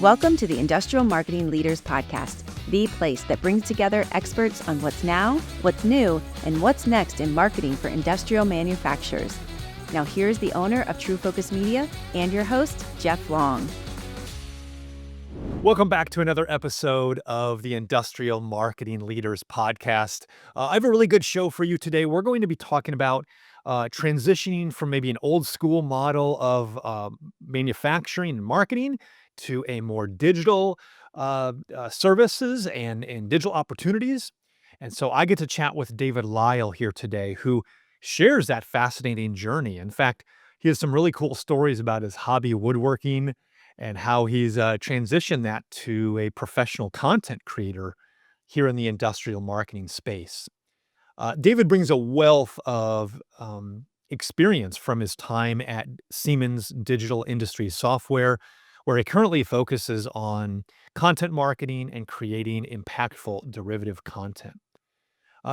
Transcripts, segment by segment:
Welcome to the Industrial Marketing Leaders Podcast, the place that brings together experts on what's now, what's new, and what's next in marketing for industrial manufacturers. Now here's the owner of True Focus Media and your host, Jeff Long. Welcome back to another episode of the Industrial Marketing Leaders Podcast. I have a really good show for you today. We're going to be talking about transitioning from maybe an old school model of manufacturing and marketing to a more digital services and digital opportunities. And so I get to chat with David Lyell here today, who shares that fascinating journey. In fact, he has some really cool stories about his hobby woodworking and how he's transitioned that to a professional content creator here in the industrial marketing space. David brings a wealth of experience from his time at Siemens Digital Industry Software, where he currently focuses on content marketing and creating impactful derivative content.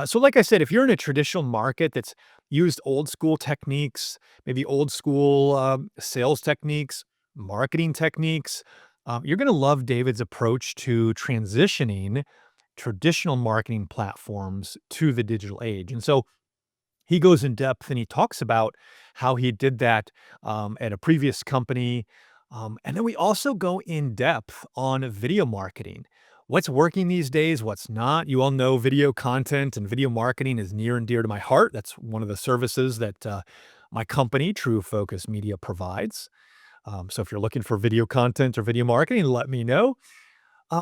So like I said, if you're in a traditional market that's used old school techniques, maybe old school sales techniques, marketing techniques, you're going to love David's approach to transitioning traditional marketing platforms to the digital age. And so he goes in depth and he talks about how he did that at a previous company. And then we also go in depth on video marketing. What's working these days, what's not. You all know video content and video marketing is near and dear to my heart. That's one of the services that my company, True Focus Media, provides. So if you're looking for video content or video marketing, let me know.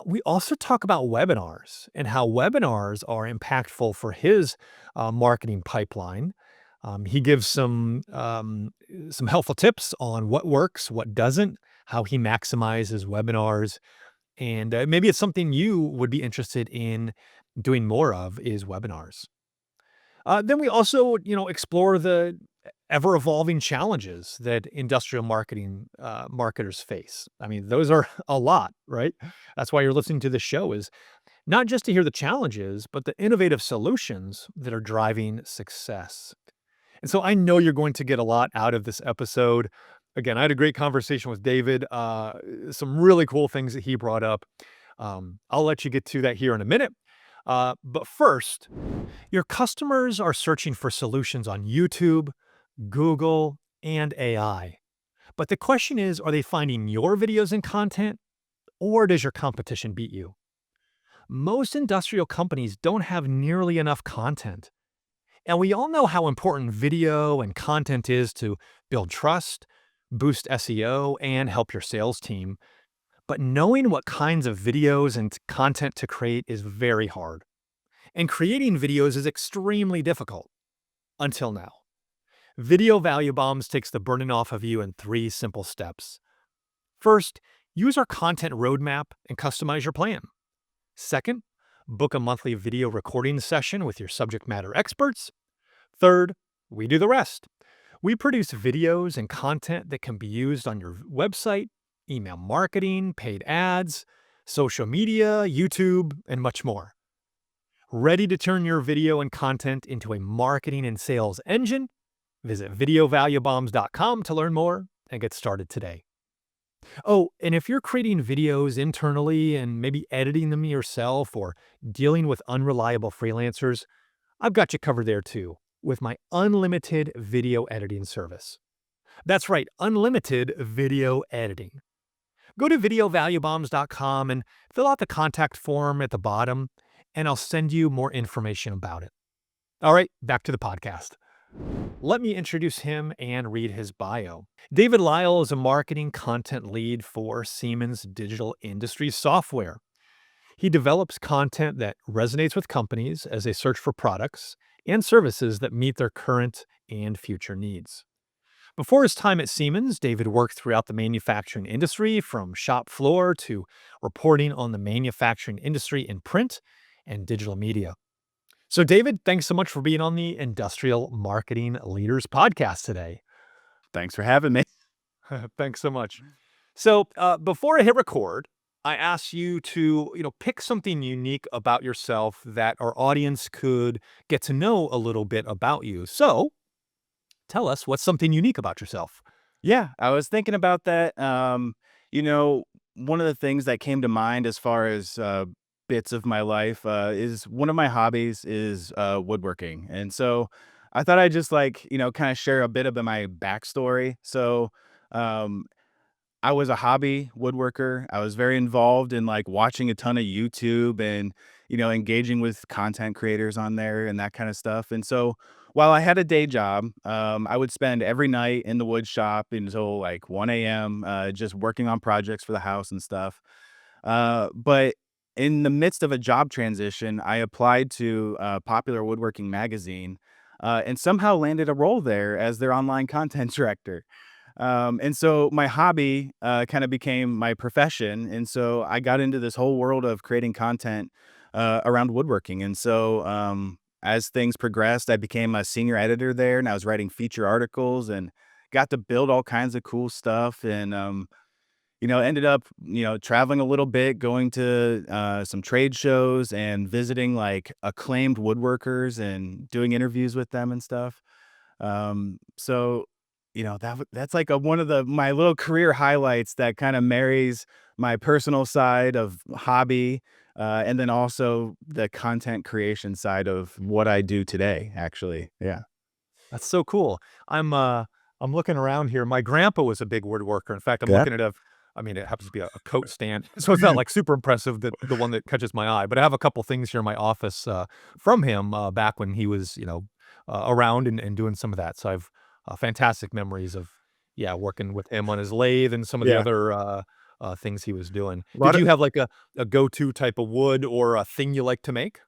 We also talk about webinars and how webinars are impactful for his marketing pipeline. He gives some helpful tips on what works, what doesn't, how he maximizes webinars, and maybe it's something you would be interested in doing more of is webinars. Then we also, explore the ever-evolving challenges that industrial marketing marketers face. I mean, those are a lot, right? That's why you're listening to this show, is not just to hear the challenges, but the innovative solutions that are driving success. And so I know you're going to get a lot out of this episode. Again, I had a great conversation with David, some really cool things that he brought up. I'll let you get to that here in a minute. But first, your customers are searching for solutions on YouTube, Google, and AI. But the question is, are they finding your videos and content, or does your competition beat you? Most industrial companies don't have nearly enough content. And we all know how important video and content is to build trust, boost SEO, and help your sales team. But knowing what kinds of videos and content to create is very hard. And creating videos is extremely difficult. Until now. Video Value Bombs takes the burden off of you in 3 simple steps. First, use our content roadmap and customize your plan. Second, book a monthly video recording session with your subject matter experts. Third, we do the rest. We produce videos and content that can be used on your website, email marketing, paid ads, social media, YouTube, and much more. Ready to turn your video and content into a marketing and sales engine? Visit videovaluebombs.com to learn more and get started today. Oh, and if you're creating videos internally and maybe editing them yourself or dealing with unreliable freelancers, I've got you covered there too with my unlimited video editing service. That's right, unlimited video editing. Go to videovaluebombs.com and fill out the contact form at the bottom, and I'll send you more information about it. All right, back to the podcast. Let me introduce him and read his bio. David Lyell is a marketing content lead for Siemens Digital Industry Software. He develops content that resonates with companies as they search for products and services that meet their current and future needs. Before his time at Siemens, David worked throughout the manufacturing industry, from shop floor to reporting on the manufacturing industry in print and digital media. So David, thanks so much for being on the Industrial Marketing Leaders Podcast today. Thanks for having me. Thanks so much. So before I hit record, I asked you to, pick something unique about yourself that our audience could get to know a little bit about you. So tell us, what's something unique about yourself? Yeah, I was thinking about that. one of the things that came to mind as far as bits of my life is one of my hobbies is woodworking. And so I thought I'd just kind of share a bit of my backstory. So um, I was a hobby woodworker. I was very involved in watching a ton of YouTube and, engaging with content creators on there and that kind of stuff. And so while I had a day job, I would spend every night in the wood shop until like 1 a.m., just working on projects for the house and stuff. But in the midst of a job transition, I applied to a popular woodworking magazine and somehow landed a role there as their online content director. And so my hobby kind of became my profession. And so I got into this whole world of creating content around woodworking. And so as things progressed, I became a senior editor there and I was writing feature articles and got to build all kinds of cool stuff. And, ended up, traveling a little bit, going to some trade shows and visiting acclaimed woodworkers and doing interviews with them and stuff. So, that's one of my little career highlights that kind of marries my personal side of hobby, and then also the content creation side of what I do today, actually. Yeah. That's so cool. I'm looking around here. My grandpa was a big woodworker. In fact, I'm Yeah. looking at I mean, it happens to be a coat stand, so it's not like super impressive that the one that catches my eye. But I have a couple things here in my office from him back when he was, around and doing some of that. So I've fantastic memories of, yeah, working with him on his lathe and some of the Yeah. other things he was doing. A Did lot of you have like a go-to type of wood or a thing you like to make?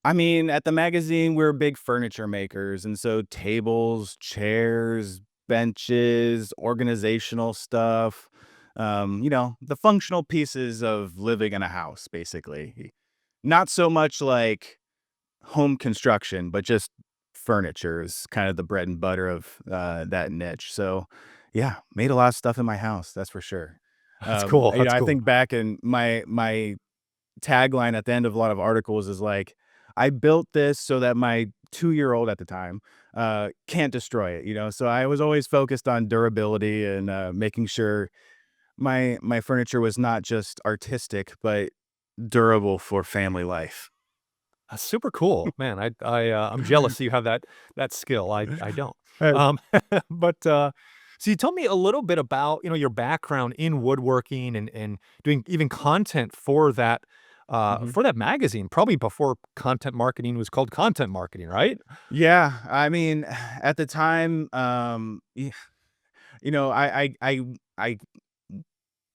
I mean, at the magazine, we're big furniture makers, and so tables, chairs, benches, organizational stuff, the functional pieces of living in a house, basically. Not so much like home construction, but just furniture is kind of the bread and butter of that niche. So, yeah, made a lot of stuff in my house, that's for sure. That's cool. That's I cool. think back in my tagline at the end of a lot of articles is like, "I built this so that my 2-year-old at the time, can't destroy it," So I was always focused on durability and, making sure my furniture was not just artistic, but durable for family life. That's super cool, man. I'm jealous you have that skill. I don't. Uh, Um, but so you tell me a little bit about your background in woodworking and doing even content mhm. for that magazine. Probably before content marketing was called content marketing, right? Yeah, I mean, at the time, I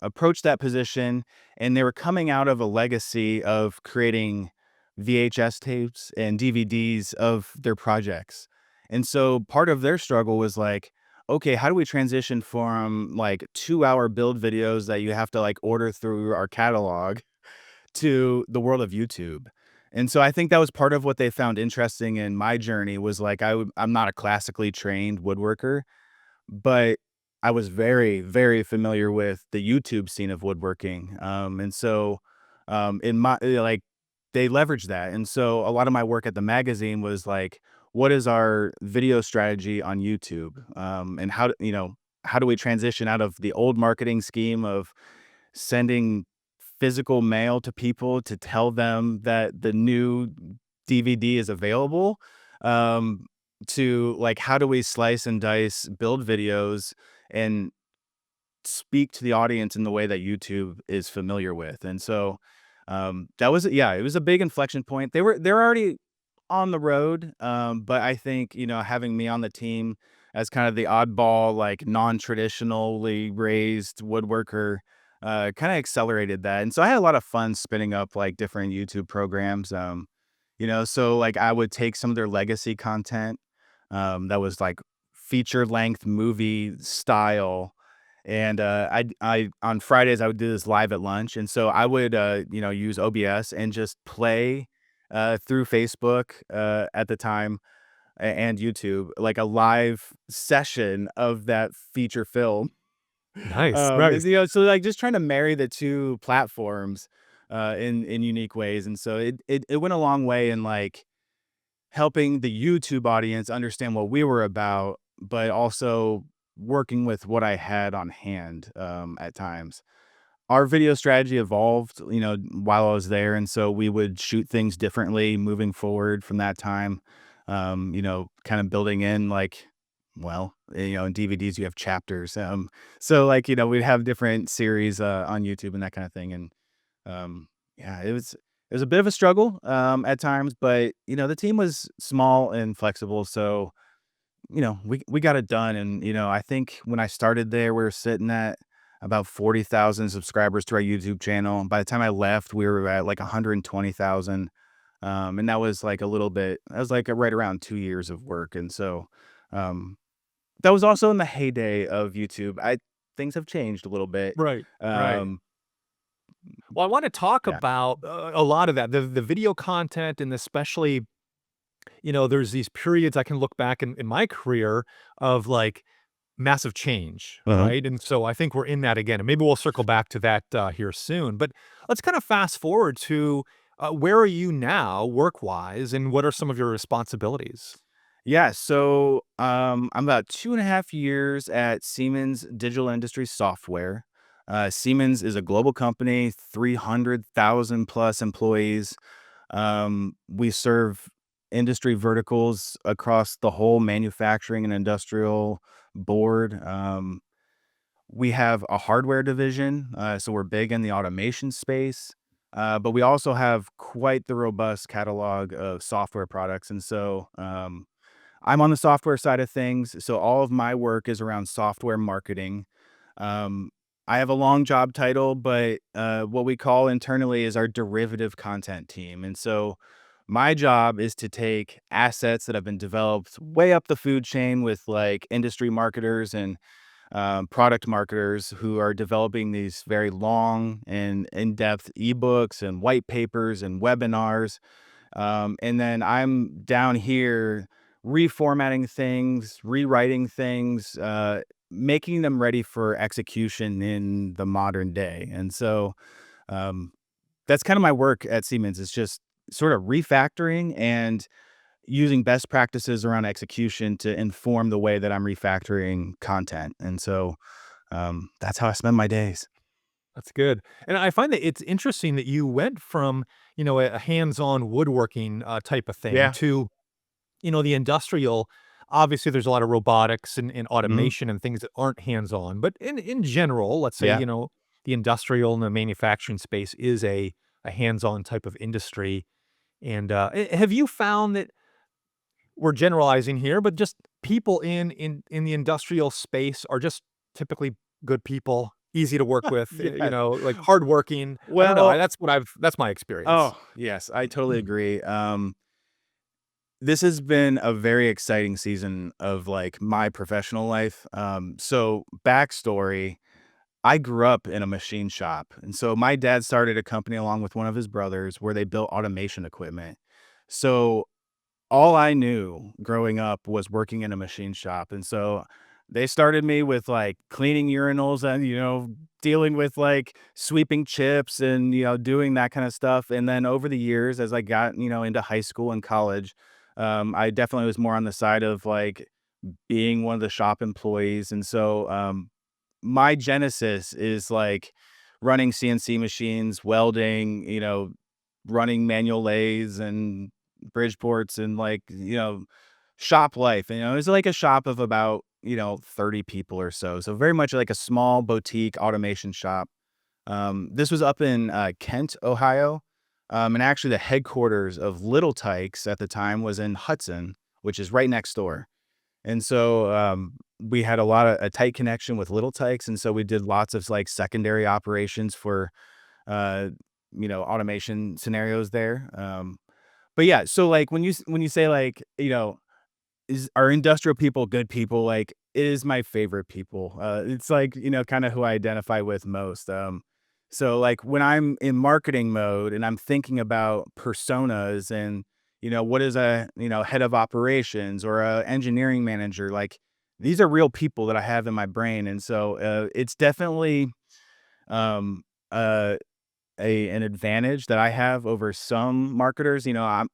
approached that position, and they were coming out of a legacy of creating VHS tapes and DVDs of their projects. And so part of their struggle was like, okay, how do we transition from 2-hour build videos that you have to order through our catalog to the world of YouTube? And so I think that was part of what they found interesting in my journey was I'm not a classically trained woodworker, but I was very, very familiar with the YouTube scene of woodworking, and so, in my they leveraged that, and so a lot of my work at the magazine was what is our video strategy on YouTube, and how do we transition out of the old marketing scheme of sending physical mail to people to tell them that the new DVD is available, um, to how do we slice and dice, build videos, and speak to the audience in the way that YouTube is familiar with. And so that was yeah, it was a big inflection point. They're already on the road, but I think having me on the team as kind of the oddball, non-traditionally raised woodworker, kind of accelerated that. And so I had a lot of fun spinning up different YouTube programs. So I would take some of their legacy content that was feature length movie style. And I on Fridays I would do this live at lunch, and so I would use OBS and just play through Facebook at the time and YouTube a live session of that feature film. Nice, nice. So just trying to marry the two platforms in unique ways, and so it went a long way in helping the YouTube audience understand what we were about, but also working with what I had on hand, at times. our video strategy evolved, while I was there, and so we would shoot things differently moving forward from that time. Kind of building in like, well, in DVDs you have chapters. So like, we'd have different series on YouTube and that kind of thing. And yeah, it was a bit of a struggle at times, but the team was small and flexible, so we got it done. And I think when I started there, we were sitting at about 40,000 subscribers to our YouTube channel. And by the time I left, we were at like 120,000. And that was like that was like right around 2 years of work. And so um, that was also in the heyday of YouTube. Things have changed a little bit. Right. Right. Um, Well, I want to talk yeah. about a lot of that, the video content, and especially, there's these periods I can look back in my career of like massive change, Uh-huh. right? And so I think we're in that again, and maybe we'll circle back to that here soon. But let's kind of fast forward to where are you now, work wise, and what are some of your responsibilities? Yeah, so I'm about 2.5 years at Siemens Digital Industry Software. Siemens is a global company, 300,000 plus employees. We serve industry verticals across the whole manufacturing and industrial board. We have a hardware division, so we're big in the automation space. But we also have quite the robust catalog of software products. And so I'm on the software side of things, so all of my work is around software marketing. Um, I have a long job title, but what we call internally is our derivative content team. And so my job is to take assets that have been developed way up the food chain with like industry marketers and product marketers who are developing these very long and in-depth ebooks and white papers and webinars, and then I'm down here reformatting things, rewriting things, making them ready for execution in the modern day. And so um, that's kind of my work at Siemens. Is just sort of refactoring and using best practices around execution to inform the way that I'm refactoring content. And so that's how I spend my days. That's good. And I find that it's interesting that you went from, a hands-on woodworking type of thing Yeah. to, the industrial. Obviously, there's a lot of robotics and Hmm. automation and things that aren't hands-on. But in general, let's say, Yeah. the industrial and the manufacturing space is a hands-on type of industry. And have you found that we're generalizing here, but just people in the industrial space are just typically good people, easy to work with, Yeah. like hardworking. I don't know. Well, That's my experience. oh, yes, I totally agree. This has been a very exciting season of like my professional life. So backstory, I grew up in a machine shop. And so my dad started a company along with one of his brothers where they built automation equipment. So all I knew growing up was working in a machine shop. And so they started me with like cleaning urinals and, dealing with like sweeping chips and, doing that kind of stuff. And then over the years, as I got, into high school and college, I definitely was more on the side of like being one of the shop employees. And so my genesis is like running CNC machines, welding, running manual lathes and Bridgeports and like, shop life. And, it was like a shop of about, 30 people or so. So very much like a small boutique automation shop. This was up in Kent, Ohio. And actually the headquarters of Little Tykes at the time was in Hudson, which is right next door. And so we had a tight connection with Little Tykes. And so we did lots of like secondary operations for, uh, automation scenarios there. But yeah, so like when you say like, is are industrial people good people? Like it is my favorite people. It's like, kind of who I identify with most. So like when I'm in marketing mode and I'm thinking about personas and, what is a, head of operations or a engineering manager, like these are real people that I have in my brain. And so it's definitely um, uh, an advantage that I have over some marketers. I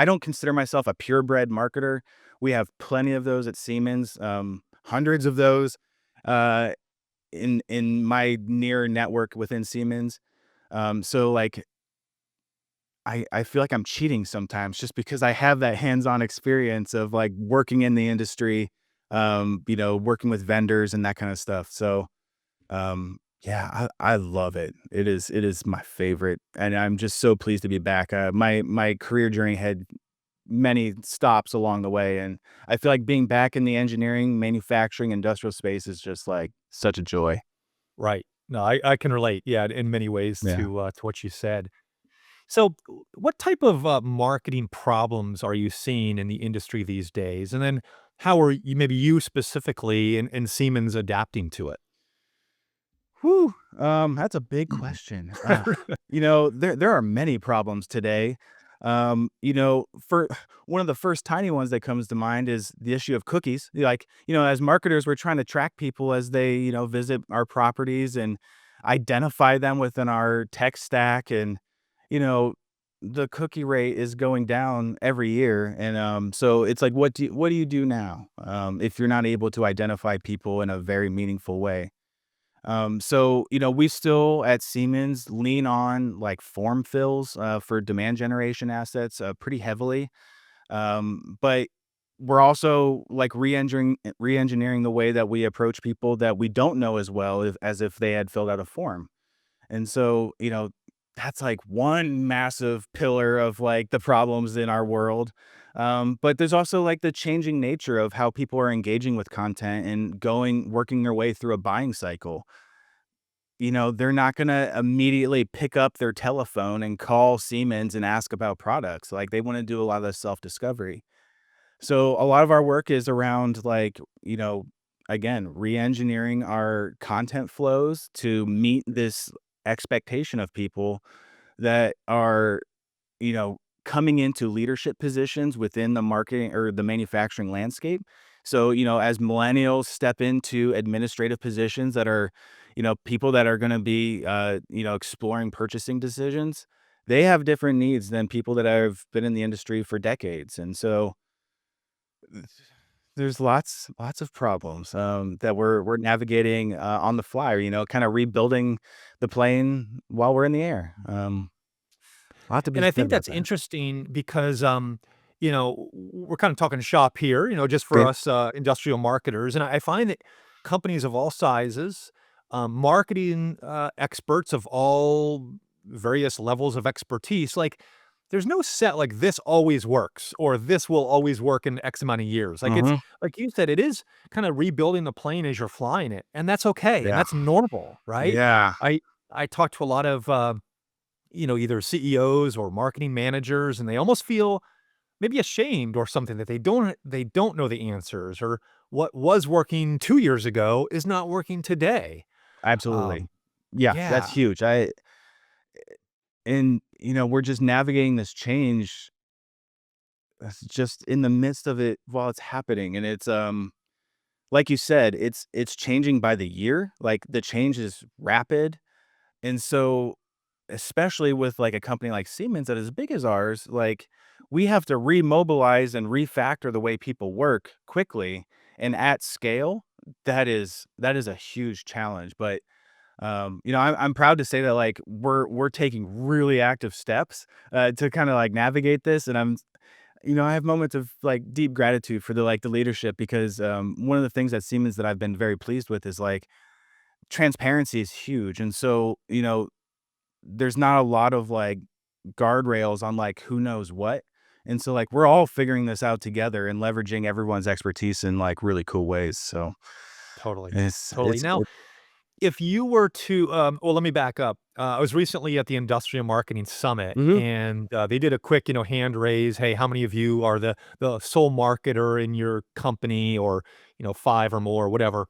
don't consider myself a purebred marketer. We have plenty of those at Siemens, hundreds of those. Uh, in my near network within Siemens. So like I feel like I'm cheating sometimes just because I have that hands-on experience of like working in the industry, working with vendors and that kind of stuff. So yeah, I love it. It is my favorite, and I'm just so pleased to be back. My career journey had many stops along the way, and I feel like being back in the engineering, manufacturing, industrial space is just like such a joy. Right. No, I can relate, yeah, in many ways Yeah. to what you said. So, what type of marketing problems are you seeing in the industry these days? And then how are you, maybe you specifically in Siemens adapting to it? Whew, that's a big question. There are many problems today. For one of the first tiny ones that comes to mind is the issue of cookies. Like, as marketers, we're trying to track people as they, visit our properties and identify them within our tech stack. And, you know, the cookie rate is going down every year. And so it's like, what do you do now if you're not able to identify people in a very meaningful way? We still at Siemens lean on like form fills for demand generation assets pretty heavily. But we're also like re-engineering the way that we approach people that we don't know as well as if they had filled out a form. And so, that's like one massive pillar of like the problems in our world. But there's also like the changing nature of how people are engaging with content and working their way through a buying cycle. They're not gonna immediately pick up their telephone and call Siemens and ask about products. Like, they wanna do a lot of the self-discovery. So, a lot of our work is around, like, again, re-engineering our content flows to meet this expectation of people that are coming into leadership positions within the marketing or the manufacturing landscape. So, as millennials step into administrative positions that are, people that are going to be, exploring purchasing decisions, they have different needs than people that have been in the industry for decades. And so there's lots of problems that we're navigating on the fly, kind of rebuilding the plane while we're in the air. A lot to be And I said think about that's that. interesting because, we're kind of talking shop here, just for Okay. us industrial marketers. And I find that companies of all sizes, marketing experts of all various levels of expertise, like there's no set like this always works or this will always work in X amount of years. Like it's Mhm. like you said, it is kind of rebuilding the plane as you're flying it, and that's okay, and Yeah. that's normal, right? Yeah. I I talk to a lot of either CEOs or marketing managers, and they almost feel maybe ashamed or something that they don't know the answers, or what was working 2 years ago is not working today. Absolutely. Um, Yeah, that's yeah, huge. We're just navigating this change that's just in the midst of it while it's happening. And it's, like you said, it's changing by the year. Like, the change is rapid. And so, especially with like a company like Siemens that is as big as ours, like we have to remobilize and refactor the way people work quickly and at scale. That is a huge challenge. But I'm proud to say that like we're taking really active steps to kind of like navigate this, and I have moments of like deep gratitude for the leadership because one of the things at Siemens that I've been very pleased with is like transparency is huge, and so there's not a lot of like guardrails on like who knows what. And so like we're all figuring this out together and leveraging everyone's expertise in like really cool ways. So totally, it's totally. it's Now, it, if you were to, well, let me back up. I was recently at the Industrial Marketing Summit, mhm. and they did a quick, hand raise. Hey, how many of you are the sole marketer in your company, or five or more, whatever?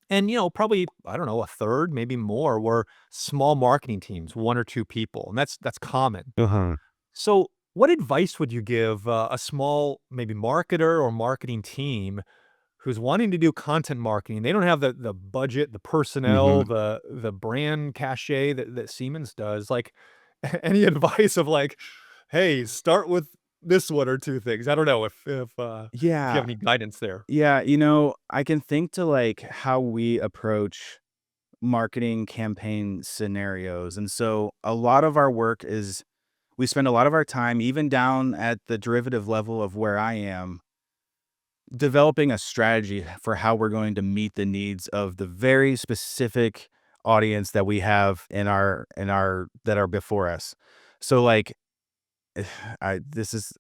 And probably I don't know, a third, maybe more, were small marketing teams, one or two people, and that's common. Uh-huh. So, what advice would you give a small, maybe marketer or marketing team who's wanting to do content marketing? They don't have the budget, the personnel, Mhm. the brand cachet that Siemens does. Like, any advice of like, hey, start with this one or two things. I don't know if you have Yeah. any guidance there. Yeah, I can think to like how we approach. marketing campaign scenarios. And so a lot of our work is we spend a lot of our time, even down at the derivative level of where I am, developing a strategy for how we're going to meet the needs of the very specific audience that we have in our that are before us. So like I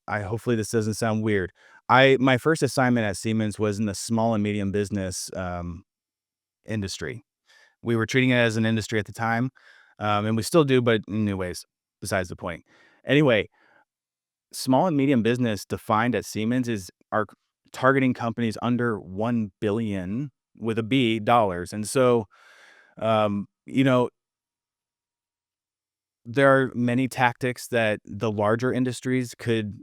hopefully this doesn't sound weird. My first assignment at Siemens was in the small and medium business industry. We were treating it as an industry at the time, and we still do, but in new ways. Besides the point. Anyway, small and medium business defined at Siemens is are targeting companies under 1 billion with a B dollars, and so you know there are many tactics that the larger industries could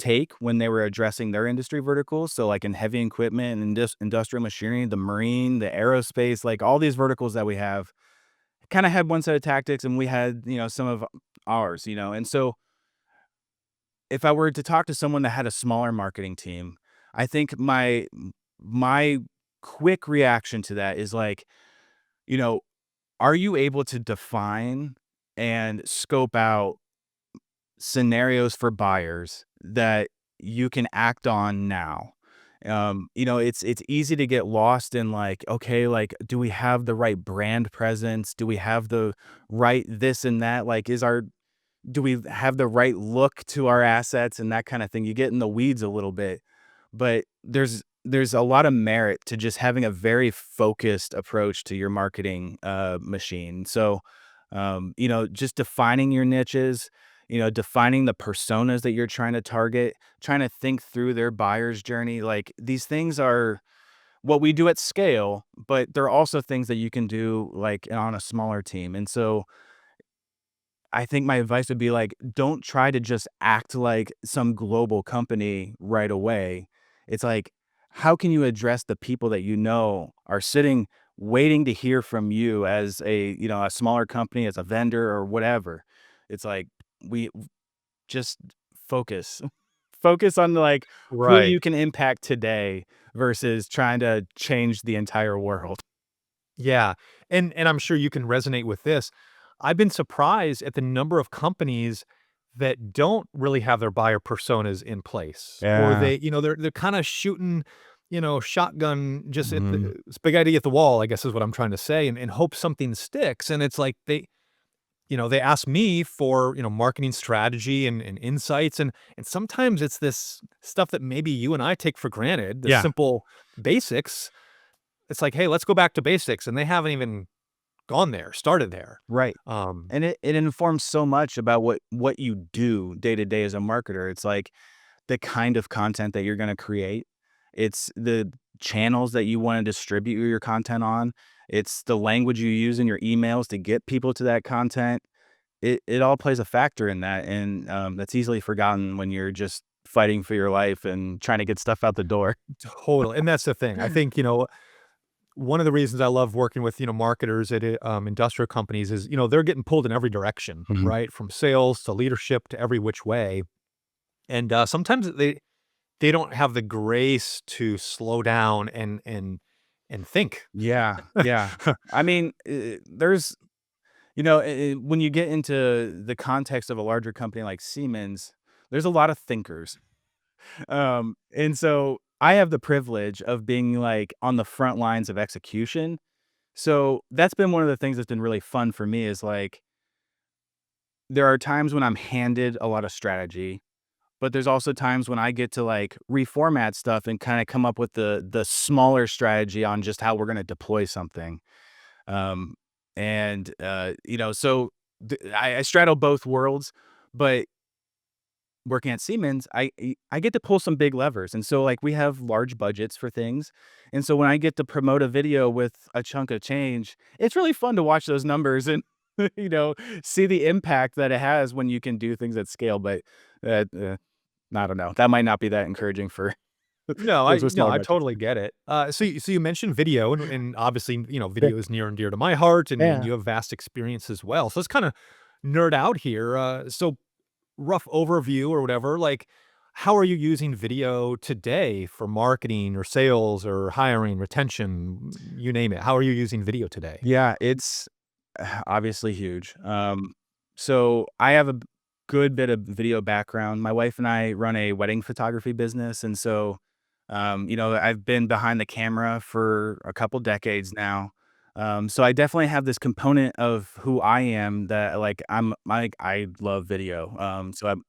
take when they were addressing their industry verticals. So, like in heavy equipment and industrial machinery, the marine, the aerospace, like all these verticals that we have, kind of had one set of tactics, and we had some of ours. And so if I were to talk to someone that had a smaller marketing team, I think my quick reaction to that is like, you know, are you able to define and scope out scenarios for buyers that you can act on now? It's easy to get lost in like, okay, like, do we have the right brand presence? Do we have the right this and that? Like, do we have the right look to our assets and that kind of thing? You get in the weeds a little bit, but there's a lot of merit to just having a very focused approach to your marketing machine. So, just defining your niches, defining the personas that you're trying to target, trying to think through their buyer's journey. Like these things are what we do at scale, but there are also things that you can do like on a smaller team. And so I think my advice would be like, don't try to just act like some global company right away. It's like, how can you address the people that are sitting waiting to hear from you as a smaller company, as a vendor or whatever? It's like we just focus. Focus on like who Right. you can impact today versus trying to change the entire world. Yeah. And I'm sure you can resonate with this. I've been surprised at the number of companies that don't really have their buyer personas in place, or Yeah. they're kind of shooting, shotgun just at Mhm. the spaghetti at the wall, I guess is what I'm trying to say, and hope something sticks. And it's like they ask me for, marketing strategy and insights. And sometimes it's this stuff that maybe you and I take for granted, the Yeah. simple basics. It's like, hey, let's go back to basics. And they haven't even gone there, started there. Right. Um, And it informs so much about what you do day to day as a marketer. It's like the kind of content that you're going to create. It's the channels that you want to distribute your content on. It's the language you use in your emails to get people to that content. It all plays a factor in that, and that's easily forgotten when you're just fighting for your life and trying to get stuff out the door. Totally. And that's the thing. I think, one of the reasons I love working with, marketers at industrial companies is, they're getting pulled in every direction, Mhm. right? From sales to leadership to every which way. And sometimes they don't have the grace to slow down and think. Yeah, yeah. I mean, there's when you get into the context of a larger company like Siemens, there's a lot of thinkers. And so I have the privilege of being like on the front lines of execution. So that's been one of the things that's been really fun for me is like there are times when I'm handed a lot of strategy, but there's also times when I get to like reformat stuff and kind of come up with the smaller strategy on just how we're going to deploy something. Um, so I straddle both worlds, but working at Siemens, I get to pull some big levers. And so like we have large budgets for things. And so when I get to promote a video with a chunk of change, it's really fun to watch those numbers and see the impact that it has when you can do things at scale. But I don't know. That might not be that encouraging for No, those I with no, smaller I budgets. totally get it. So you mentioned video, and obviously, Yeah. video is near and dear to my heart, and Yeah. you have vast experience as well. So let's kind of nerd out here. So rough overview or whatever, like How are you using video today for marketing or sales or hiring, retention, you name it? How are you using video today? Yeah, it's obviously huge. So I have a good bit of video background. My wife and I run a wedding photography business, and so I've been behind the camera for a couple decades now. So I definitely have this component of who I am that I love video. So I'm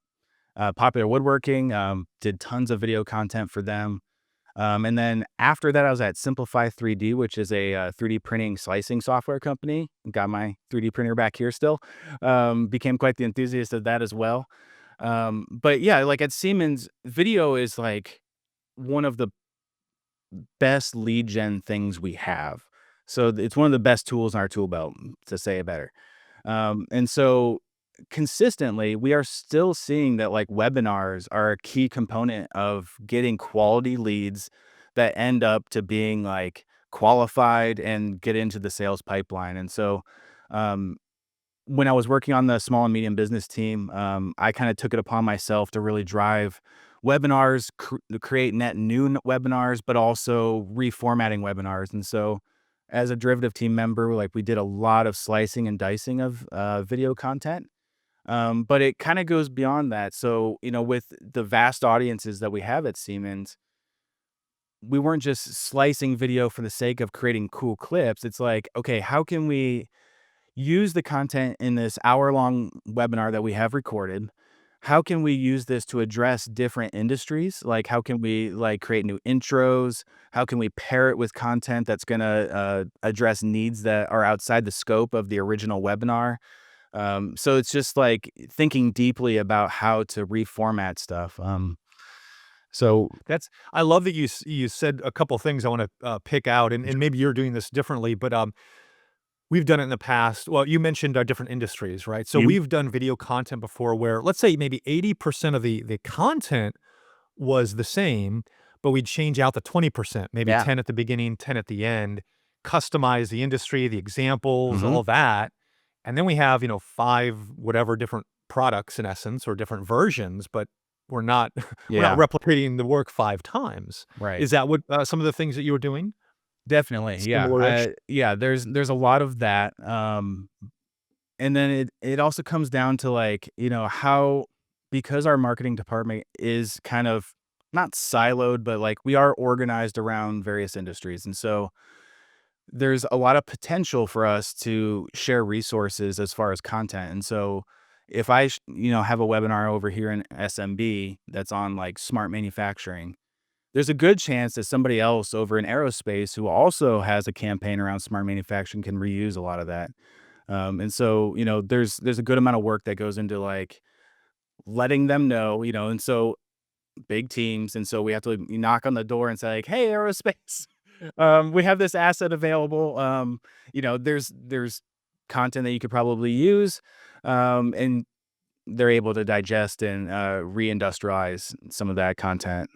Popular Woodworking, did tons of video content for them. And then after that, I was at Simplify 3D, which is a 3D printing slicing software company. Got my 3D printer back here still. Became quite the enthusiast of that as well. But yeah, like at Siemens, video is like one of the best lead gen things we have. So it's one of the best tools in our tool belt, to say it better. And so consistently, we are still seeing that like webinars are a key component of getting quality leads that end up to being like qualified and get into the sales pipeline. And so, um, when I was working on the small and medium business team, I kind of took it upon myself to really drive webinars, create net new webinars, but also reformatting webinars. And so, as a derivative team member, like we did a lot of slicing and dicing of video content. But it kind of goes beyond that. So, with the vast audiences that we have at Siemens, we weren't just slicing video for the sake of creating cool clips. It's like, okay, how can we use the content in this hour-long webinar that we have recorded? How can we use this to address different industries? Like, how can we like create new intros? How can we pair it with content that's going to address needs that are outside the scope of the original webinar? So it's just like thinking deeply about how to reformat stuff. So I love that you said a couple things I want to pick out, and maybe you're doing this differently, but we've done it in the past. Well, you mentioned our different industries, right? So you, we've done video content before where, let's say, maybe 80% of the content was the same, but we'd change out the 20%, maybe yeah. 10 at the beginning, 10 at the end, customize the industry, the examples, Hmm. all that. And then we have, 5 whatever different products in essence or different versions, but we're not we're not Yeah. replicating the work 5 times. Right. Is that what some of the things that you were doing? Definitely. Yeah. Similar-ish? Yeah. There's a lot of that. And then it also comes down to like, how, because our marketing department is kind of not siloed, but like we are organized around various industries. And so there's a lot of potential for us to share resources as far as content. And so if have a webinar over here in SMB that's on like smart manufacturing, there's a good chance that somebody else over in aerospace who also has a campaign around smart manufacturing can reuse a lot of that. And so, there's a good amount of work that goes into like letting them know, and so big teams. And so we have to knock on the door and say like, hey, aerospace, we have this asset available. There's content that you could probably use. And they're able to digest and reindustrialize some of that content.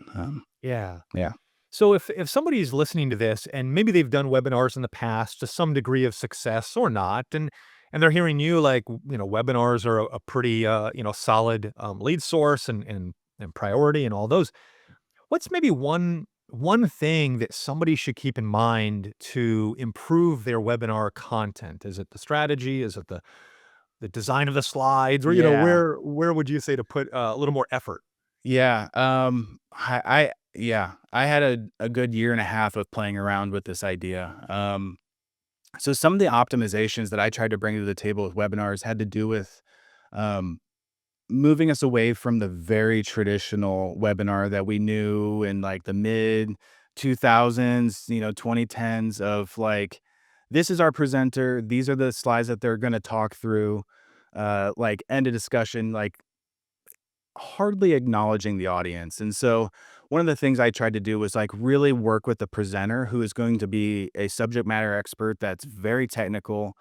Yeah. Yeah. So if somebody's listening to this and maybe they've done webinars in the past to some degree of success or not, and they're hearing you like, webinars are a pretty solid lead source and priority and all those. What's maybe one thing that somebody should keep in mind to improve their webinar content? Is it the strategy? Is it the design of the slides? Or, Yeah. where would you say to put a little more effort? Yeah. I had a good year and a half of playing around with this idea. So some of the optimizations that I tried to bring to the table with webinars had to do with um, moving us away from the very traditional webinar that we knew in like the mid 2000s, 2010s of like, this is our presenter. These are the slides that they're going to talk through, like end of discussion, like hardly acknowledging the audience. And so one of the things I tried to do was like really work with the presenter who is going to be a subject matter expert that's very technical,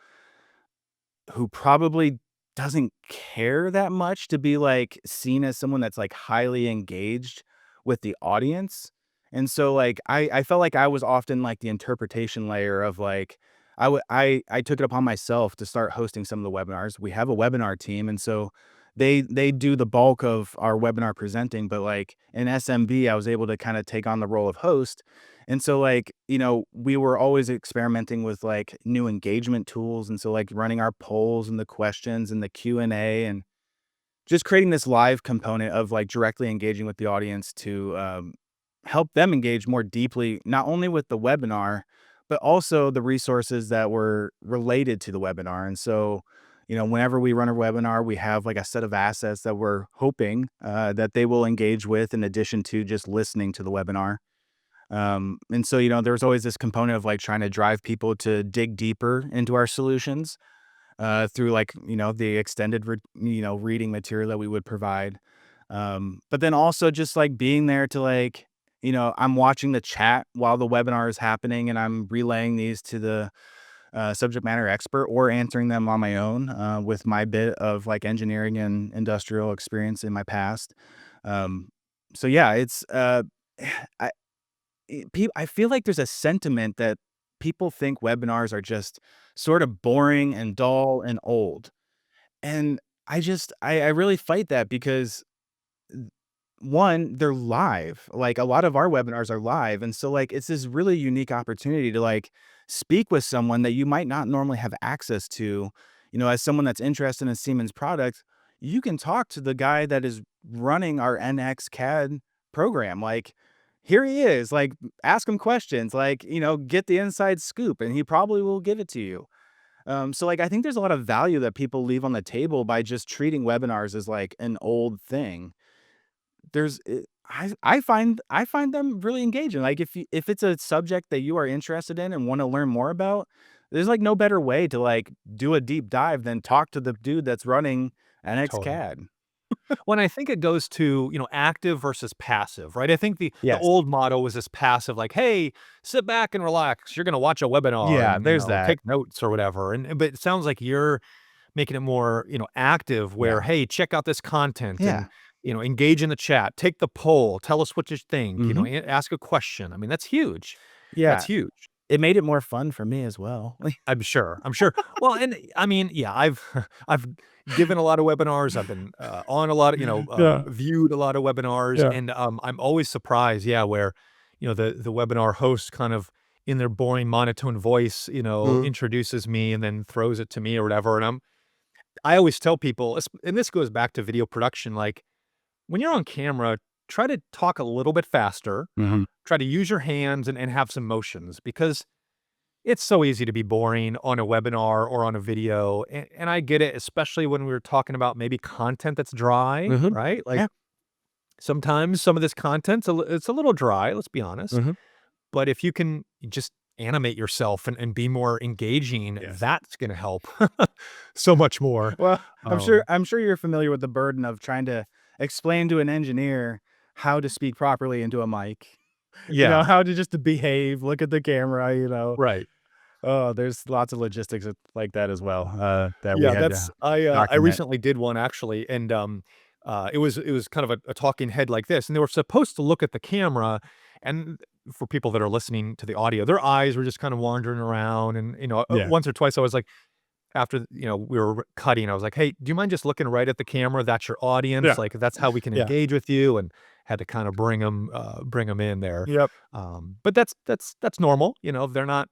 who probably doesn't care that much to be like seen as someone that's like highly engaged with the audience. And so like I felt like I was often like the interpretation layer of like I took it upon myself to start hosting some of the webinars. We have a webinar team, and so they do the bulk of our webinar presenting, but like in SMB, I was able to kind of take on the role of host. And so like, we were always experimenting with like new engagement tools. And so like running our polls and the questions and the Q&A and just creating this live component of like directly engaging with the audience to help them engage more deeply, not only with the webinar, but also the resources that were related to the webinar. And so, whenever we run a webinar, we have like a set of assets that we're hoping that they will engage with in addition to just listening to the webinar. And so, there's always this component of like trying to drive people to dig deeper into our solutions through like, the extended, reading material that we would provide. But then also just like being there to like, I'm watching the chat while the webinar is happening and I'm relaying these to the subject matter expert or answering them on my own with my bit of like engineering and industrial experience in my past. Um, so yeah, it's, I, I feel like there's a sentiment that people think webinars are just sort of boring and dull and old. And I really fight that because one, they're live. Like a lot of our webinars are live. And so like it's this really unique opportunity to like speak with someone that you might not normally have access to. As someone that's interested in Siemens products, you can talk to the guy that is running our NX CAD program. Like here he is, like ask him questions, like, get the inside scoop and he probably will give it to you. So like I think there's a lot of value that people leave on the table by just treating webinars as like an old thing. I find them really engaging. Like if it's a subject that you are interested in and want to learn more about, there's like no better way to like do a deep dive than talk to the dude that's running NX Totally. CAD. When I think it goes to, active versus passive, right? I think the Yes. old motto was this passive, like, "Hey, sit back and relax. You're gonna watch a webinar Yeah, and, there's that. take notes or whatever." But it sounds like you're making it more, active where, Yeah. "Hey, check out this content and, Yeah. engage in the chat, take the poll, tell us what you think, Mhm. ask a question." I mean, that's huge. That's Yeah. huge. It made it more fun for me as well. I'm sure, I'm sure. Well, and I mean, yeah, I've I've given a lot of webinars, I've been, on a lot of Yeah. viewed a lot of webinars, Yeah. and, I'm always surprised, yeah, where, the webinar host kind of in their boring monotone voice, Mhm. introduces me and then throws it to me or whatever, and I always tell people, and this goes back to video production, like, when you're on camera, try to talk a little bit faster, Mhm. try to use your hands and have some motions because it's so easy to be boring on a webinar or on a video, and I get it, especially when we were talking about maybe content that's dry, Mhm. right? Like, Yeah. sometimes some of this content's it's a little dry, let's be honest, Mhm. but if you can just animate yourself and be more engaging, Yes. that's gonna help so much more. Well, I'm sure Um, I'm sure you're familiar with the burden of trying to explain to an engineer how to speak properly into a mic. yeah, How to just to behave, look at the camera. right. Oh, there's lots of logistics like that as well, that we Yeah, had that's to I document. recently did one actually, and, it was kind of a talking head like this, and they were supposed to look at the camera, and for people that are listening to the audio, their eyes were just kind of wandering around, and, Yeah. once or twice I was like after, we were cutting, I was like, "Hey, do you mind just looking right at the camera? That's your audience, Yeah. like, that's how we can Yeah. engage with you," and had to kinda bring them in there. Yep. But that's normal, they're not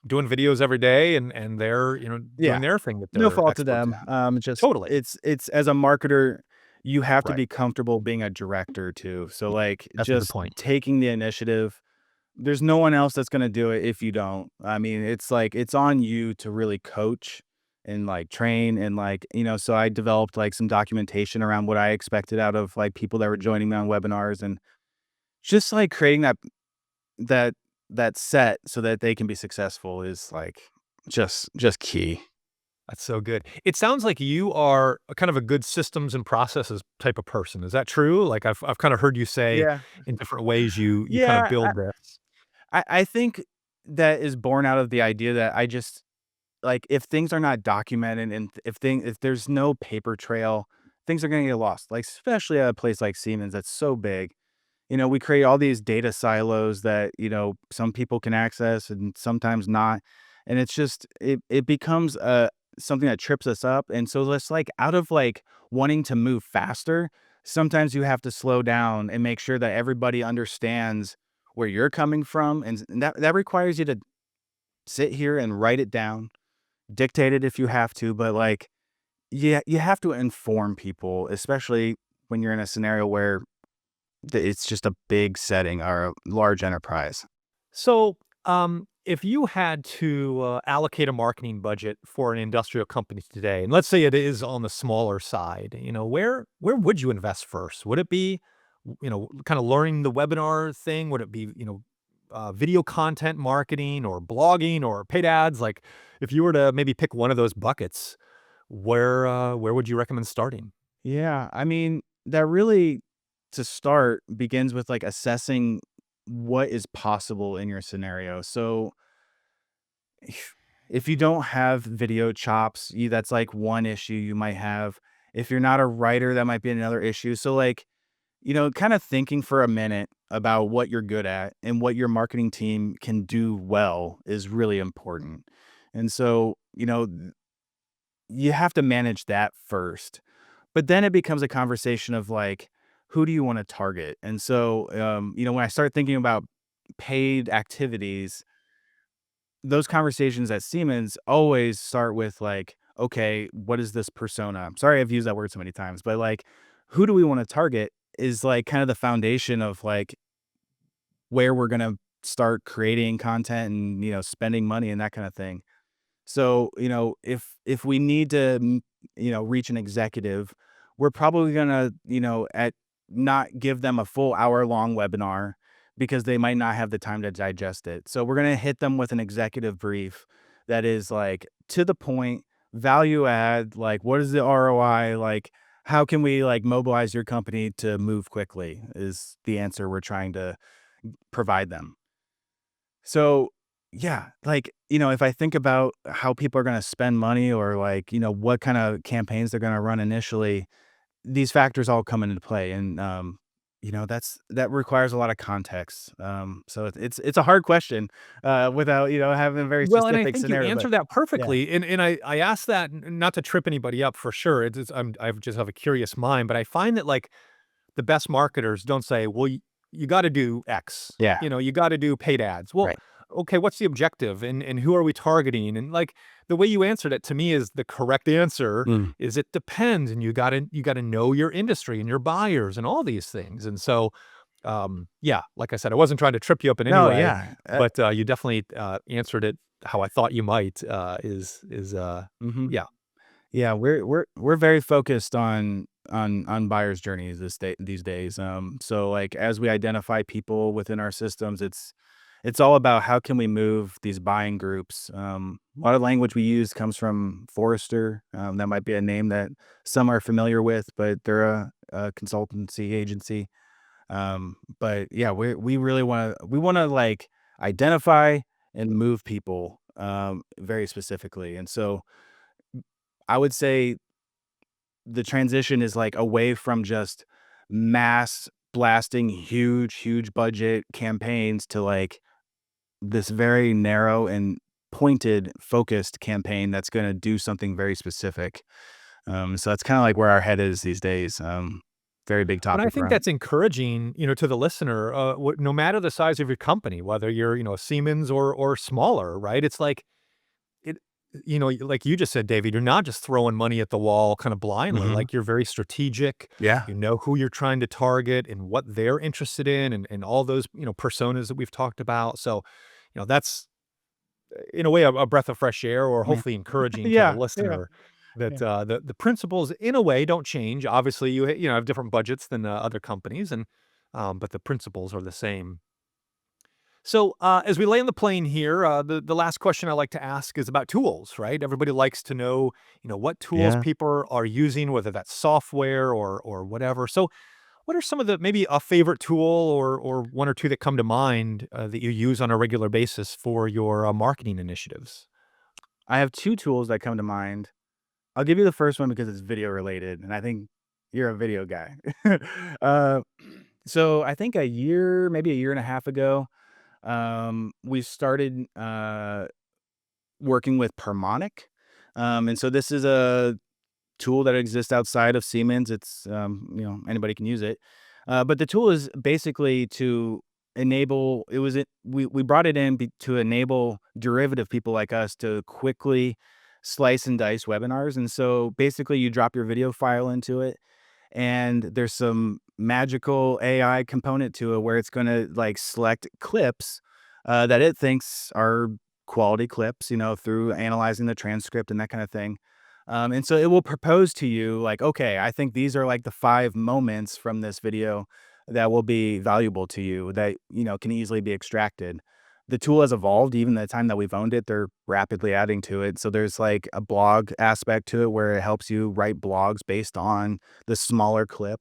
doing videos every day, and they're, doing Yeah. their thing that No they're fault to experts them. at. Just Totally. it's as a marketer, you have to Right. be comfortable being a director too. So, like, That's a good just point. taking the initiative. There's no one else that's gonna do it if you don't. I mean, it's like it's on you to really coach and, like, train and, like, so I developed, like, some documentation around what I expected out of, like, people that were joining me on webinars and just, like, creating that that set so that they can be successful is, like, just key. That's so good. It sounds like you are a kind of a good systems and processes type of person. Is that true? Like, I've kinda heard you say Yeah. in different ways you kinda Yeah, build this. I think that is born out of the idea that I just like, if things are not documented and if there's no paper trail, things are gonna get lost, like, especially at a place like Siemens that's so big. We create all these data silos that, some people can access and sometimes not, and it's just it becomes something that trips us up. And so it's like out of like wanting to move faster, sometimes you have to slow down and make sure that everybody understands where you're coming from. And that requires you to sit here and write it down, dictate it if you have to, but like, yeah, you have to inform people, especially when you're in a scenario where it's just a big setting or a large enterprise. So, if you had to allocate a marketing budget for an industrial company today, and let's say it is on the smaller side, where would you invest first? Would it be, kind of learning the webinar thing? Would it be, video content marketing or blogging or paid ads? Like, if you were to maybe pick one of those buckets, where would you recommend starting? Yeah, I mean, that really, to start, begins with like assessing what is possible in your scenario. So if you don't have video chops, that's like one issue you might have. If you're not a writer, that might be another issue. So like, kind of thinking for a minute about what you're good at and what your marketing team can do well is really important. And so, you have to manage that first. But then it becomes a conversation of like, who do you want to target? And so, when I start thinking about paid activities, those conversations at Siemens always start with like, okay, what is this persona? I'm sorry I've used that word so many times, but like, who do we want to target is like kind of the foundation of like where we're going to start creating content and, spending money and that kind of thing. So, if we need to, reach an executive, we're probably gonna, at not give them a full hour-long webinar because they might not have the time to digest it. So we're gonna hit them with an executive brief that is like to the point, value add, like what is the ROI, like how can we like mobilize your company to move quickly is the answer we're trying to provide them. So, yeah, like, if I think about how people are gonna spend money or like, what kind of campaigns they're gonna run initially, these factors all come into play. And that requires a lot of context. So it's a hard question, without, having a very Well, and I specific think you scenario, but answered that yeah. perfectly, and I asked that not to trip anybody up for sure. I just have a curious mind, but I find that like the best marketers don't say, "Well, you got to do X." Yeah. You got to do paid ads. Well, Right. okay, what's the objective, and who are we targeting? And like the way you answered it to me is the correct answer. Mm. Is it depends, and you got to know your industry and your buyers and all these things, and so yeah, like I said, I wasn't trying to trip you up in any No, way, yeah. but, you definitely, answered it how I thought you might, Mhm. yeah. Yeah, we're very focused on buyers' journeys these days. So like as we identify people within our systems, it's all about how can we move these buying groups. A lot of language we use comes from Forrester. That might be a name that some are familiar with, but they're a consultancy agency. But yeah, we really want to like identify and move people very specifically. And so I would say the transition is like away from just mass blasting huge budget campaigns to like this very narrow and pointed focused campaign that's going to do something very specific. So that's kind of like where our head is these days. Very big But I topic think around. that's encouraging, to the listener, no matter the size of your company, whether you're, Siemens or smaller, right? It's like it like you just said, David, you're not just throwing money at the wall kind of blindly, Hmm. like, you're very strategic. Yeah. You know who you're trying to target and what they're interested in and all those, personas that we've talked about. So, that's in a way, a breath of fresh air or Yeah. hopefully encouraging to the Yeah. Yeah. listener that, Yeah. the principles in a way don't change. Obviously, have different budgets than, other companies but the principles are the same. So, as we land the plane here, the last question I like to ask is about tools, right? Everybody likes to know, what tools Yeah. people are using, whether that's software or whatever. So, what are some of the maybe a favorite tool or one or two that come to mind that you use on a regular basis for your marketing initiatives? I have two tools that come to mind. I'll give you the first one because it's video related, and I think you're a video guy. uh, so I think maybe a year and a half ago, we started working with Permonic. And so this is a tool that exists outside of Siemens. It's anybody can use it, but the tool is basically to enable. We brought it in to enable derivative people like us to quickly slice and dice webinars. And so basically, you drop your video file into it, and there's some magical AI component to it where it's going to like select clips that it thinks are quality clips, through analyzing the transcript and that kind of thing. And so it will propose to you like, okay, I think these are like the 5 moments from this video that will be valuable to you that, can easily be extracted. The tool has evolved even the time that we've owned it. They're rapidly adding to it. So there's like a blog aspect to it where it helps you write blogs based on the smaller clip.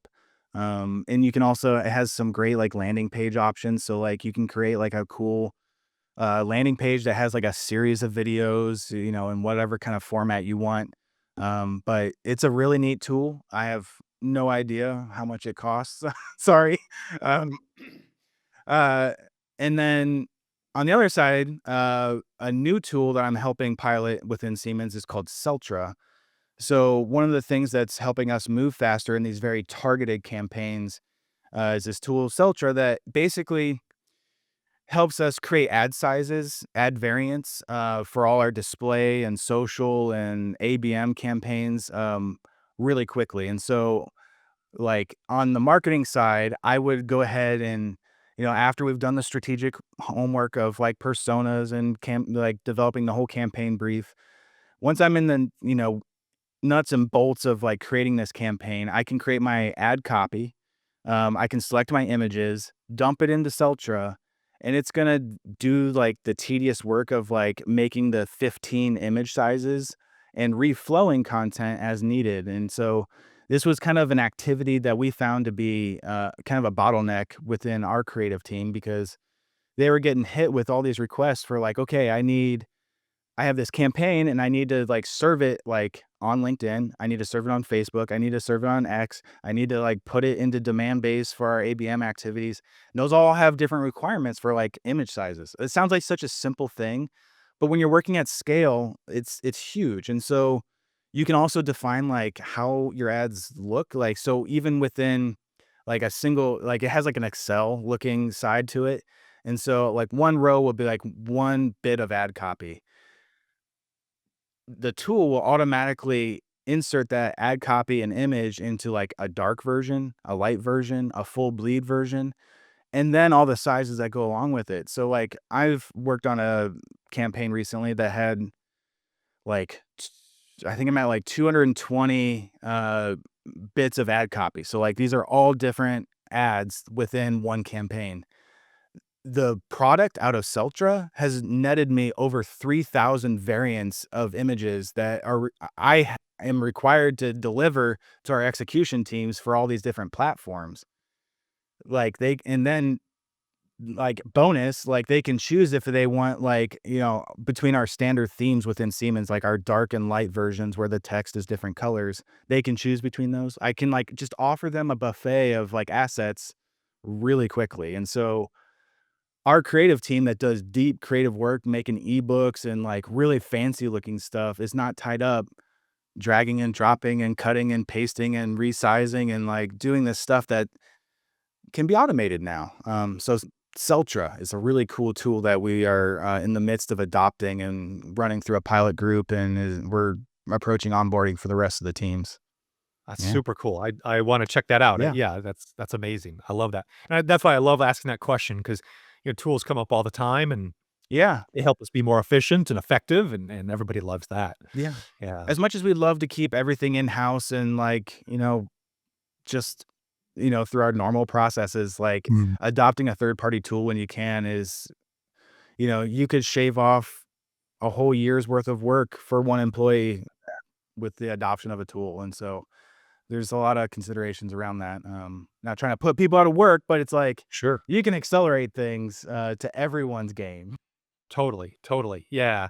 And you can also, it has some great like landing page options. So like you can create like a cool landing page that has like a series of videos, in whatever kind of format you want. But it's a really neat tool. I have no idea how much it costs. Sorry. Um, uh, and then on the other side, a new tool that I'm helping pilot within Siemens is called Celtra. So one of the things that's helping us move faster in these very targeted campaigns is this tool Celtra that basically helps us create ad sizes, ad variants for all our display and social and ABM campaigns really quickly. And so, like on the marketing side, I would go ahead and after we've done the strategic homework of like personas and like developing the whole campaign brief, once I'm in the nuts and bolts of like creating this campaign, I can create my ad copy. I can select my images, dump it into Celtra, and it's gonna do like the tedious work of like making the 15 image sizes and reflowing content as needed. And so this was kind of an activity that we found to be kind of a bottleneck within our creative team because they were getting hit with all these requests for like, okay, I have this campaign and I need to like serve it like on LinkedIn. I need to serve it on Facebook. I need to serve it on X. I need to like put it into demand base for our ABM activities. And those all have different requirements for like image sizes. It sounds like such a simple thing, but when you're working at scale, it's huge. And so you can also define like how your ads look like. So even within like a single, like it has like an Excel looking side to it. And so like one row will be like one bit of ad copy. The tool will automatically insert that ad copy and image into like a dark version, a light version, a full bleed version, and then all the sizes that go along with it. So like I've worked on a campaign recently that had like I think I'm at like 220 bits of ad copy. So like these are all different ads within one campaign. The product out of Celtra has netted me over 3,000 variants of images that I am required to deliver to our execution teams for all these different platforms. Like and then like bonus, like they can choose if they want like, between our standard themes within Siemens, like our dark and light versions where the text is different colors, they can choose between those. I can like just offer them a buffet of like assets really quickly. And so our creative team that does deep creative work, making ebooks and like really fancy looking stuff is not tied up dragging and dropping and cutting and pasting and resizing and like doing this stuff that can be automated now. So Celtra is a really cool tool that we are in the midst of adopting and running through a pilot group, and we're approaching onboarding for the rest of the teams. That's Yeah. super cool. I want to check that out. Yeah. Yeah, that's amazing. I love that. And that's why I love asking that question because tools come up all the time and Yeah. they help us be more efficient and effective, and everybody loves that. Yeah. Yeah. As much as we'd love to keep everything in house and like, just, through our normal processes, like adopting a third party tool when you can is, you could shave off a whole year's worth of work for one employee with the adoption of a tool. And so there's a lot of considerations around that. Not trying to put people out of work, but it's like Sure. you can accelerate things to everyone's game. Totally. Totally. Yeah.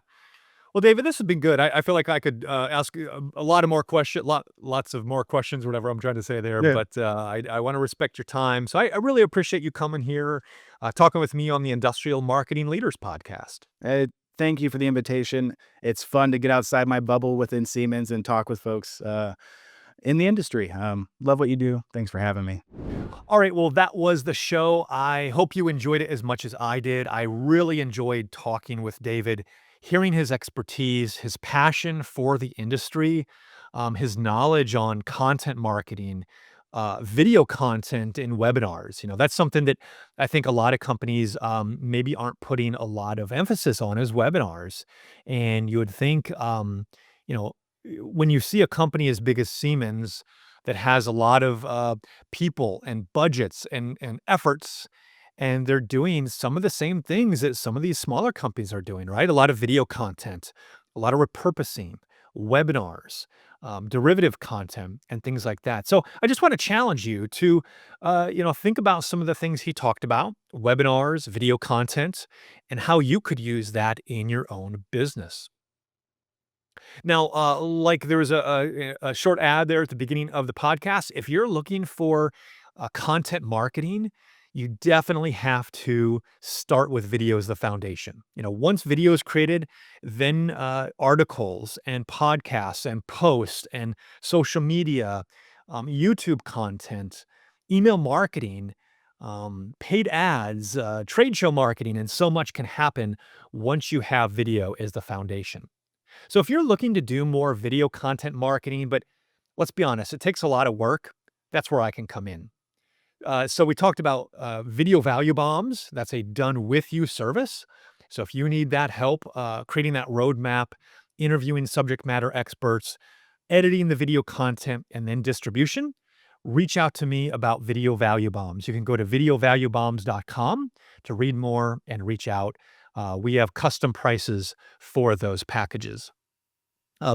Well, David, this has been good. I feel like I could ask you a lot of more lots of more questions, whatever I'm trying to say there. Yeah. But I want to respect your time, so I really appreciate you coming here, talking with me on the Industrial Marketing Leaders podcast. Uh, thank you for the invitation. It's fun to get outside my bubble within Siemens and talk with folks in the industry. Love what you do. Thanks for having me. All right, well, that was the show. I hope you enjoyed it as much as I did. I really enjoyed talking with David, hearing his expertise, his passion for the industry, his knowledge on content marketing, video content in webinars. That's something that I think a lot of companies maybe aren't putting a lot of emphasis on is webinars. And you would think, you know, when you see a company as big as Siemens that has a lot of people and budgets and efforts, and they're doing some of the same things that some of these smaller companies are doing, right? A lot of video content, a lot of repurposing, webinars, derivative content, and things like that. So I just want to challenge you to, think about some of the things he talked about: webinars, video content, and how you could use that in your own business. Now, like there was a short ad there at the beginning of the podcast. If you're looking for content marketing, you definitely have to start with video as the foundation. Once video is created, then articles and podcasts and posts and social media, YouTube content, email marketing, paid ads, trade show marketing, and so much can happen once you have video as the foundation. So if you're looking to do more video content marketing, but let's be honest, it takes a lot of work, that's where I can come in. So we talked about video value bombs. That's a done with you service. So if you need that help creating that roadmap, interviewing subject matter experts, editing the video content, and then distribution, reach out to me about video value bombs. You can go to videovaluebombs.com to read more and reach out. We have custom prices for those packages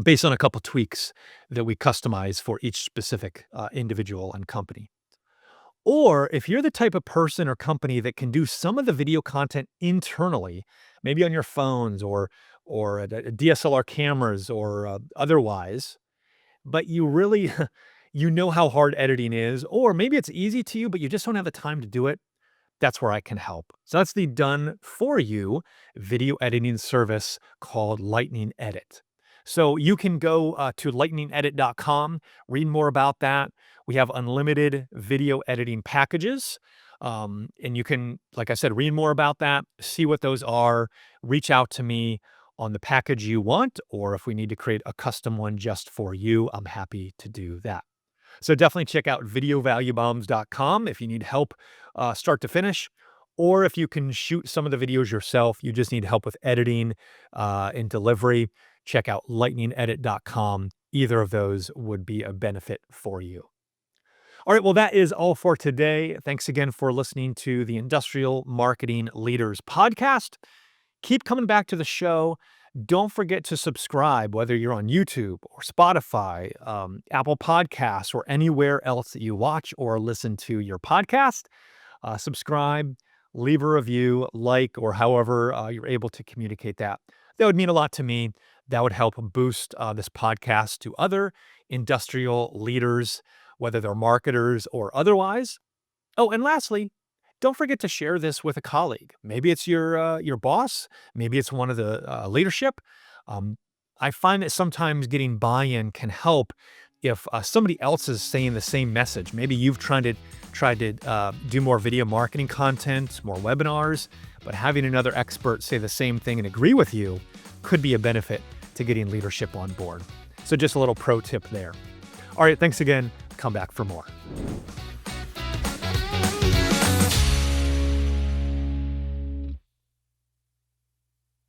based on a couple tweaks that we customize for each specific individual and company. Or if you're the type of person or company that can do some of the video content internally, maybe on your phones or DSLR cameras or otherwise, but you really you know how hard editing is, or maybe it's easy to you, but you just don't have the time to do it, that's where I can help. So that's the done for you video editing service called Lightning Edit. So you can go to lightningedit.com, read more about that. We have unlimited video editing packages. And you can, like I said, read more about that, see what those are, reach out to me on the package you want, or if we need to create a custom one just for you, I'm happy to do that. So definitely check out videovaluebombs.com if you need help start to finish, or if you can shoot some of the videos yourself, you just need help with editing and delivery, check out lightningedit.com. Either of those would be a benefit for you. All right, well, that is all for today. Thanks again for listening to the Industrial Marketing Leaders Podcast. Keep coming back to the show. Don't forget to subscribe, whether you're on YouTube or Spotify, Apple Podcasts, or anywhere else that you watch or listen to your podcast. Subscribe, leave a review, like, or however you're able to communicate that. That would mean a lot to me. That would help boost this podcast to other industrial leaders, whether they're marketers or otherwise. Oh, and lastly, don't forget to share this with a colleague. Maybe it's your boss. Maybe it's one of the leadership. I find that sometimes getting buy-in can help if somebody else is saying the same message. Maybe you've tried to do more video marketing content, more webinars, but having another expert say the same thing and agree with you could be a benefit to getting leadership on board. So just a little pro tip there. All right, thanks again. Come back for more.